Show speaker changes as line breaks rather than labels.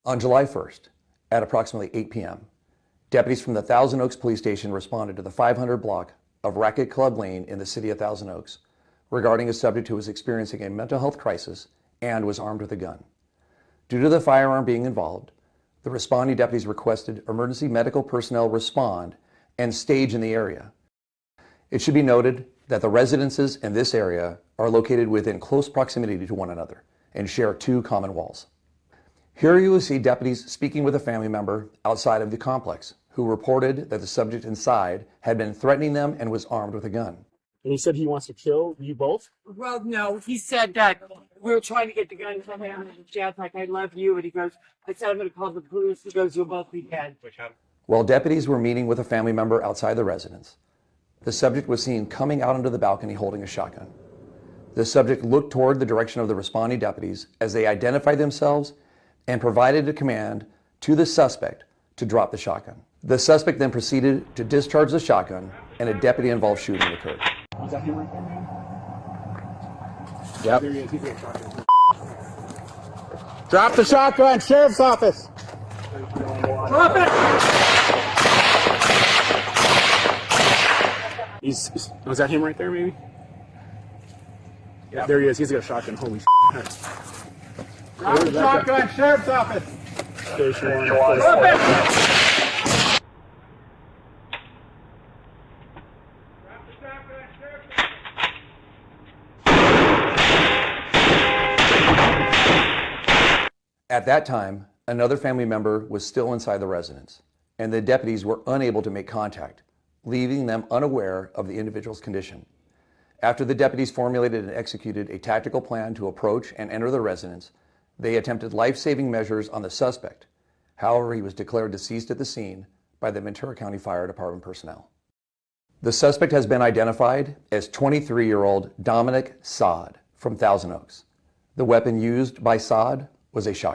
On July 1st, at approximately 8 p.m., deputies from the Thousand Oaks Police Station responded to the 500 block of Raquet Club Lane in the city of Thousand Oaks regarding a subject who was experiencing a mental health crisis and was armed with a gun. Due to the firearm being involved, the responding deputies requested emergency medical personnel respond and stage in the area. It should be noted that the residences in this area are located within close proximity to one another and share two common walls. Here you will see deputies speaking with a family member outside of the complex who reported that the subject inside had been threatening them and was armed with a gun.
And he said he wants to kill you both?
Well, no, he said that we were trying to get the gun from him, and Dad's like, I love you, and he goes, I said I'm going to call the police. He goes, you'll both be dead.
While deputies were meeting with a family member outside the residence, the subject was seen coming out onto the balcony holding a shotgun. The subject looked toward the direction of the responding deputies as they identified themselves and provided a command to the suspect to drop the shotgun. The suspect then proceeded to discharge the shotgun, and a deputy-involved shooting occurred.
Was that him right there, man?
Yep.
There he is. He's got a shotgun.
Drop the shotgun, sheriff's office.
Drop it!
Was that him right there, maybe? Yeah, there he is. He's got a shotgun. Holy shit.
Drop the shotgun, sheriff's office.
Station one.
Drop it!
At that time, another family member was still inside the residence, and the deputies were unable to make contact, leaving them unaware of the individual's condition. After the deputies formulated and executed a tactical plan to approach and enter the residence, they attempted life-saving measures on the suspect. However, he was declared deceased at the scene by the Ventura County Fire Department personnel. The suspect has been identified as 23-year-old Dominic Saad from Thousand Oaks. The weapon used by Saad was a shotgun.